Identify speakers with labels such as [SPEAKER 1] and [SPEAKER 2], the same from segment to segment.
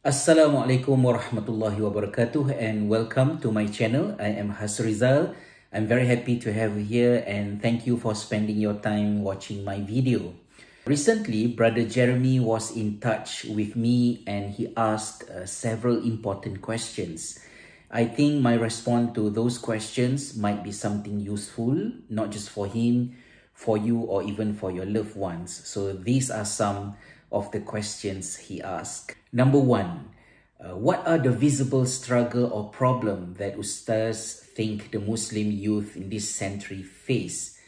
[SPEAKER 1] Assalamualaikum warahmatullahi wabarakatuh and welcome to my channel. I am Hasrizal. I'm very happy to have you here and thank you for spending your time watching my video. Recently, Brother Jeremy was in touch with me and he asked several important questions. I think my response to those questions might be something useful, not just for him, for you, or even for your loved ones. So these are some of the questions he asked. Number one, what are the visible struggle or problem that Ustaz think the Muslim youth in this century face?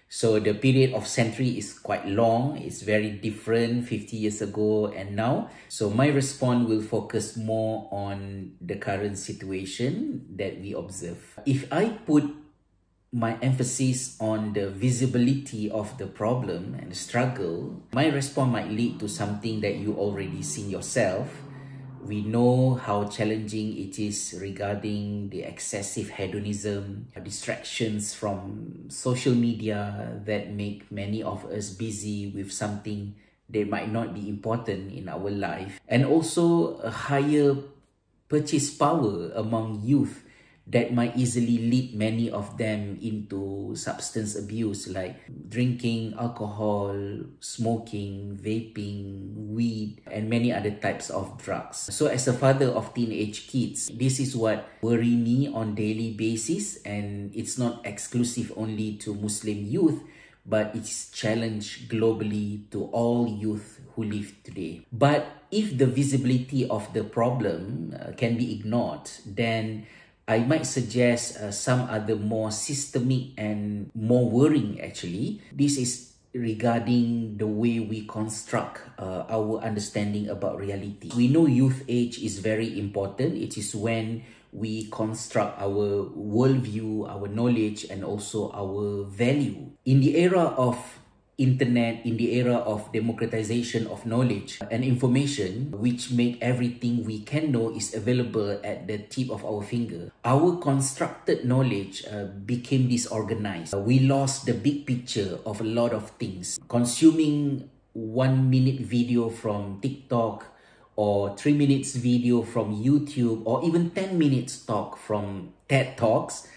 [SPEAKER 1] So the period of century is quite long. It's very different 50 years ago and now. So my response will focus more on the current situation that we observe. If I put my emphasis on the visibility of the problem and the struggle, my response might lead to something that you already seen yourself. We know how challenging it is regarding the excessive hedonism, distractions from social media that make many of us busy with something that might not be important in our life, and also a higher purchase power among youth that might easily lead many of them into substance abuse like drinking alcohol, smoking, vaping, weed, and many other types of drugs. So as a father of teenage kids, this is what worry me on daily basis, and it's not exclusive only to Muslim youth, but it's challenge globally to all youth who live today. But if the visibility of the problem can be ignored, then I might suggest some other more systemic and more worrying actually. This is regarding the way we construct our understanding about reality. We know youth age is very important. It is when we construct our worldview, our knowledge, and also our value. In the era of internet, in the era of democratization of knowledge and information, which make everything we can know is available at the tip of our finger, our constructed knowledge became disorganized. We lost the big picture of a lot of things. Consuming 1 minute video from TikTok, or 3 minutes video from YouTube, or even 10 minutes talk from TED Talks,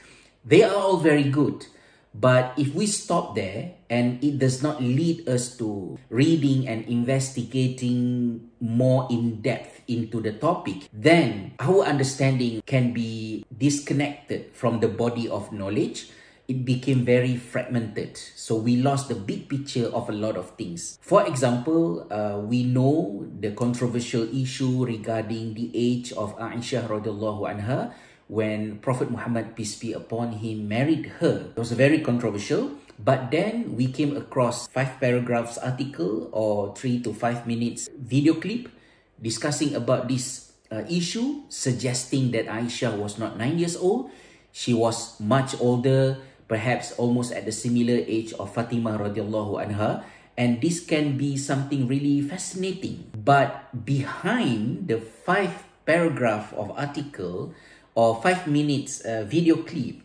[SPEAKER 1] they are all very good. But if we stop there and it does not lead us to reading and investigating more in depth into the topic, then our understanding can be disconnected from the body of knowledge. It became very fragmented. So we lost the big picture of a lot of things. For example, we know the controversial issue regarding the age of Aisha radiallahu anha, when Prophet Muhammad, peace be upon him, married her. It was very controversial. But then we came across 5 paragraphs article or 3 to 5 minutes video clip discussing about this issue, suggesting that Aisha was not 9 years old. She was much older, perhaps almost at the similar age of Fatimah radiallahu anha. And this can be something really fascinating. But behind the 5 paragraph of article or 5 minutes video clip,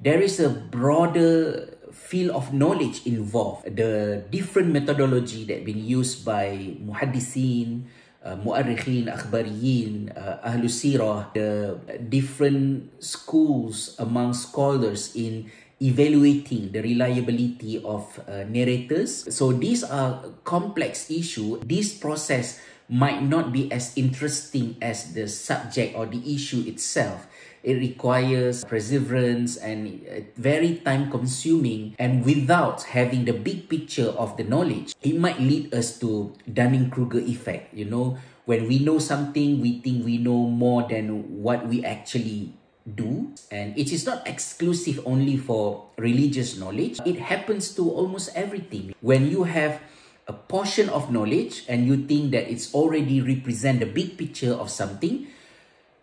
[SPEAKER 1] there is a broader field of knowledge involved. The different methodology that been used by muhaddisin, mu'arrikhin, akhbariyin, ahlus sirah, the different schools among scholars in evaluating the reliability of narrators. So these are complex issues. This process might not be as interesting as the subject or the issue itself. It requires perseverance and very time consuming, and without having the big picture of the knowledge, it might lead us to Dunning-Kruger effect. You know, when we know something, we think we know more than what we actually do. And it is not exclusive only for religious knowledge. It happens to almost everything. When you have a portion of knowledge and you think that it's already represent the big picture of something,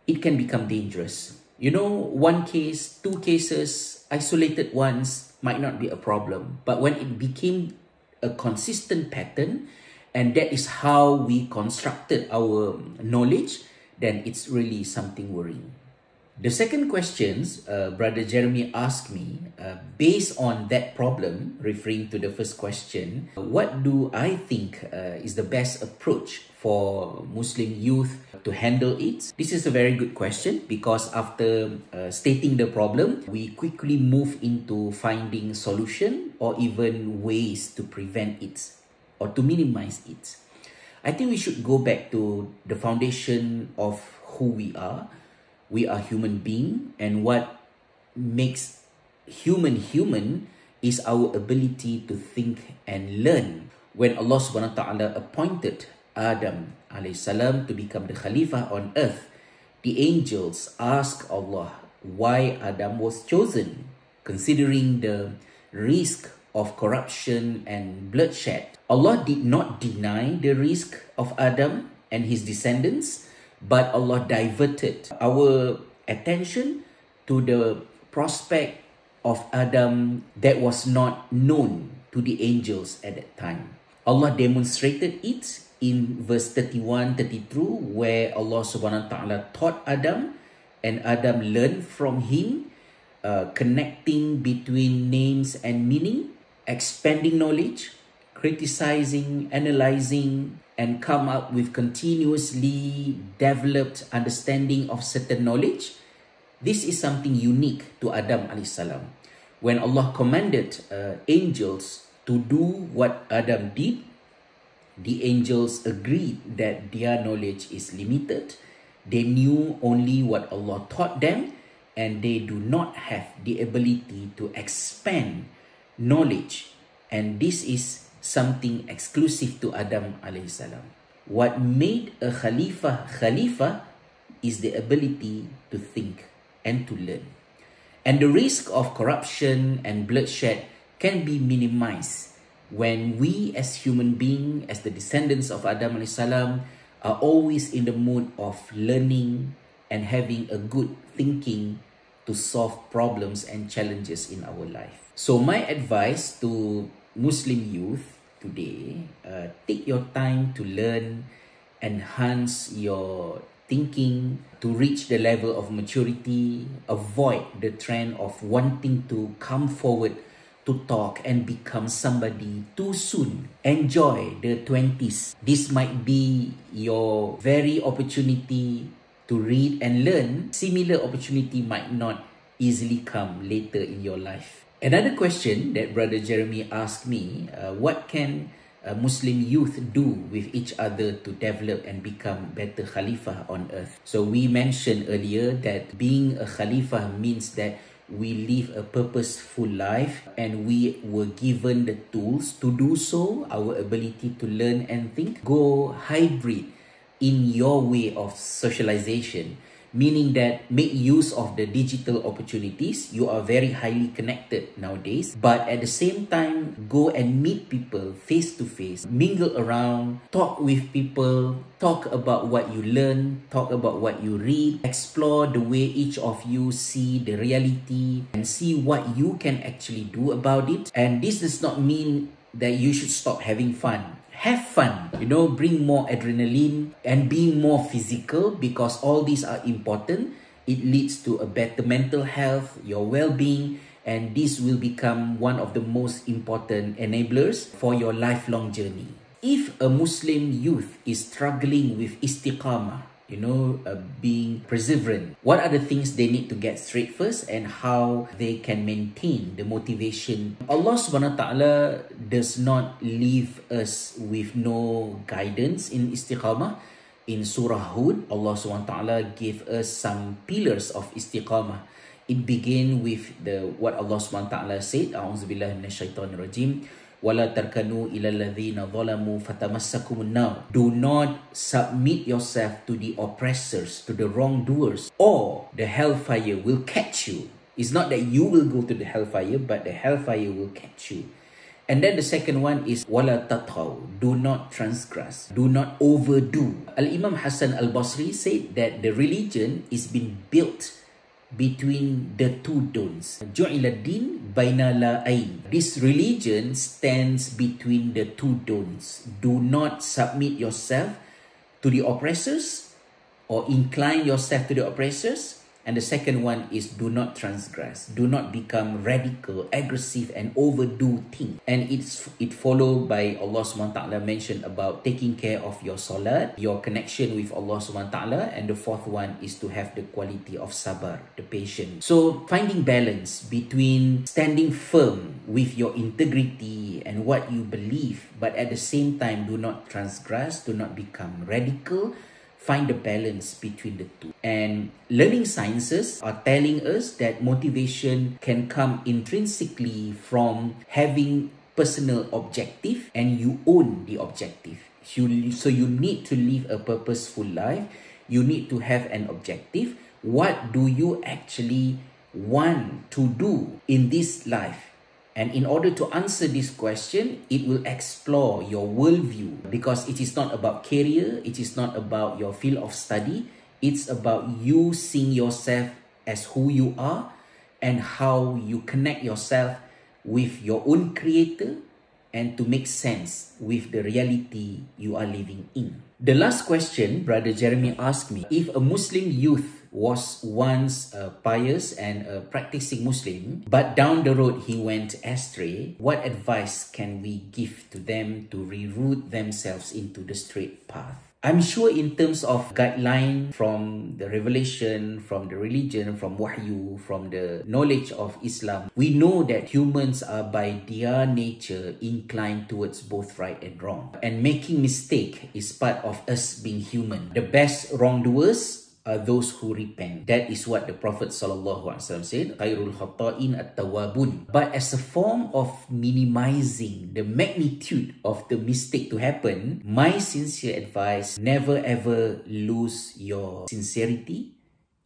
[SPEAKER 1] it can become dangerous. You know, one case, 2 cases, isolated ones might not be a problem. But when it became a consistent pattern, and that is how we constructed our knowledge, then it's really something worrying. The second questions Brother Jeremy asked me, based on that problem, referring to the first question, what do I think is the best approach for Muslim youth to handle it? This is a very good question because after stating the problem, we quickly move into finding solution or even ways to prevent it or to minimize it. I think we should go back to the foundation of who we are. We are human being, and what makes human is our ability to think and learn. When Allah subhanahu wa ta'ala appointed Adam alayhi salam to become the Khalifa on earth, the angels asked Allah why Adam was chosen, considering the risk of corruption and bloodshed. Allah did not deny the risk of Adam and his descendants, but Allah diverted our attention to the prospect of Adam that was not known to the angels at that time. Allah demonstrated it in verse 31-32, where Allah subhanahu wa ta'ala taught Adam, and Adam learned from him, connecting between names and meaning, expanding knowledge, criticizing, analyzing, and come up with continuously developed understanding of certain knowledge. This is something unique to Adam a.s. When Allah commanded angels to do what Adam did, the angels agreed that their knowledge is limited. They knew only what Allah taught them, and they do not have the ability to expand knowledge. And this is something exclusive to Adam alayhi salam. What made a Khalifa is the ability to think and to learn. And the risk of corruption and bloodshed can be minimized when we as human beings, as the descendants of Adam alayhi salam, are always in the mood of learning and having a good thinking to solve problems and challenges in our life. So my advice to Muslim youth today, take your time to learn, enhance your thinking to reach the level of maturity, avoid the trend of wanting to come forward to talk and become somebody too soon. Enjoy the 20s. This might be your very opportunity to read and learn. Similar opportunity might not easily come later in your life. Another question that Brother Jeremy asked me, what can Muslim youth do with each other to develop and become better Khalifa on earth? So we mentioned earlier that being a Khalifa means that we live a purposeful life, and we were given the tools to do so. Our ability to learn and think go hybrid in your way of socialization, meaning that make use of the digital opportunities. You are very highly connected nowadays, but at the same time, go and meet people face to face, mingle around, talk with people, talk about what you learn, talk about what you read, explore the way each of you see the reality and see what you can actually do about it. And this does not mean that you should stop having fun. Have fun, bring more adrenaline and being more physical, because all these are important. It leads to a better mental health, your well-being, and this will become one of the most important enablers for your lifelong journey. If a Muslim youth is struggling with istiqamah, being perseverant, what are the things they need to get straight first and how they can maintain the motivation? Allah subhanahu wa ta'ala does not leave us with no guidance in istiqamah. In Surah Hud, Allah subhanahu wa ta'ala gave us some pillars of istiqamah. It began with what Allah subhanahu wa ta'ala said, A'udzubillahi minasyaitonirrajim. وَلَا تَرْكَنُوا إِلَى الَّذِينَ ظَلَمُوا فَتَمَسَّكُمُ النَّارُ. Do not submit yourself to the oppressors, to the wrongdoers, or the hellfire will catch you. It's not that you will go to the hellfire, but the hellfire will catch you. And then the second one is وَلَا تَطْغَوْا. Do not transgress. Do not overdo. Al-Imam Hassan al-Basri said that the religion is being built between the two don'ts. جُعِلَ الدِّينُ بَيْنَ لَائَيْنِ. This religion stands between the two don'ts. Do not submit yourself to the oppressors or incline yourself to the oppressors, And the second one is do not transgress. Do not become radical, aggressive, and overdo things. And it followed by Allah subhanahu wa ta'ala mentioned about taking care of your salat, your connection with Allah subhanahu wa ta'ala. And the fourth one is to have the quality of sabar, the patience. So finding balance between standing firm with your integrity and what you believe, but at the same time do not transgress, do not become radical. Find the balance between the two. And learning sciences are telling us that motivation can come intrinsically from having personal objective and you own the objective. So you need to live a purposeful life. You need to have an objective. What do you actually want to do in this life? And in order to answer this question, it will explore your worldview, because it is not about career, it is not about your field of study, it's about you seeing yourself as who you are and how you connect yourself with your own creator and to make sense with the reality you are living in. The last question Brother Jeremy asked me, if a Muslim youth was once a pious and a practicing Muslim, but down the road he went astray, what advice can we give to them to reroute themselves into the straight path? I'm sure in terms of guideline from the revelation, from the religion, from wahyu, from the knowledge of Islam, we know that humans are by their nature inclined towards both right and wrong. And making mistake is part of us being human. The best wrongdoers are those who repent. That is what the Prophet ﷺ said, Khairul khata'in at-tawabun. But as a form of minimizing the magnitude of the mistake to happen, my sincere advice, never ever lose your sincerity,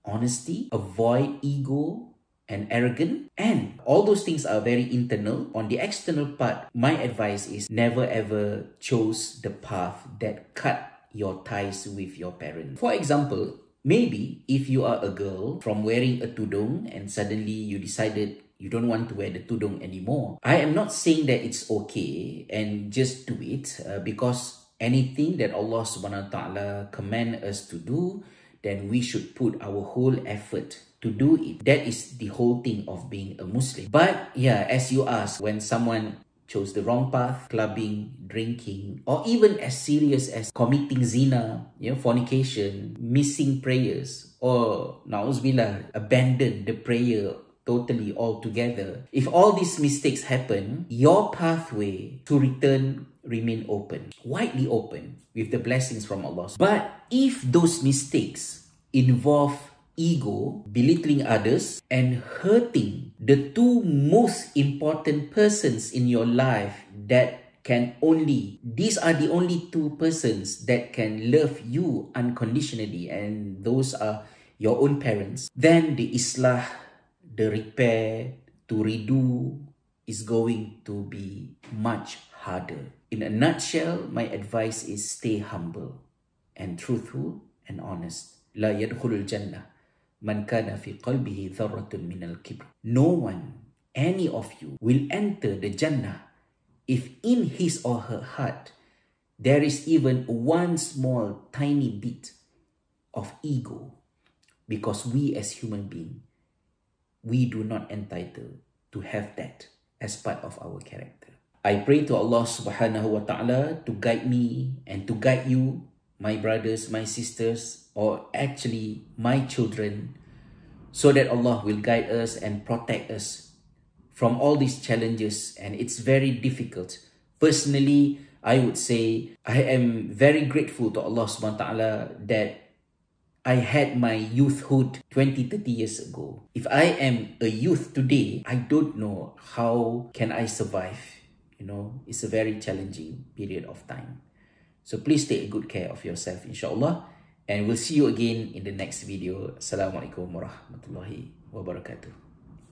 [SPEAKER 1] honesty, avoid ego and arrogant. And all those things are very internal. On the external part, my advice is never ever choose the path that cut your ties with your parents. For example, maybe if you are a girl from wearing a tudung and suddenly you decided you don't want to wear the tudung anymore, I am not saying that it's okay and just do it, because anything that Allah subhanahu wa ta'ala command us to do, then we should put our whole effort to do it. That is the whole thing of being a Muslim. But yeah, as you ask, when someone chose the wrong path, clubbing, drinking, or even as serious as committing zina, fornication, missing prayers, or na'uzubillah, abandon the prayer totally altogether. If all these mistakes happen, your pathway to return remain open, widely open, with the blessings from Allah. But if those mistakes involve ego, belittling others, and hurting the two most important persons in your life these are the only two persons that can love you unconditionally, and those are your own parents, then the islah, the repair, to redo is going to be much harder. In a nutshell, my advice is stay humble and truthful and honest. La yadkhulul jannah man kana fi qalbihi dharratun min al-kibr. No one, any of you, will enter the Jannah if in his or her heart there is even one small tiny bit of ego, because we as human beings, we do not entitle to have that as part of our character. I pray to Allah subhanahu wa ta'ala to guide me and to guide you, my brothers, my sisters, or actually my children, so that Allah will guide us and protect us from all these challenges. And it's very difficult. Personally, I would say I am very grateful to Allah subhanahu wa ta'ala that I had my youthhood 20-30 years ago. If I am a youth today, I don't know how can I survive. It's a very challenging period of time. So please take good care of yourself, inshallah. And we'll see you again in the next video. Assalamualaikum warahmatullahi wabarakatuh.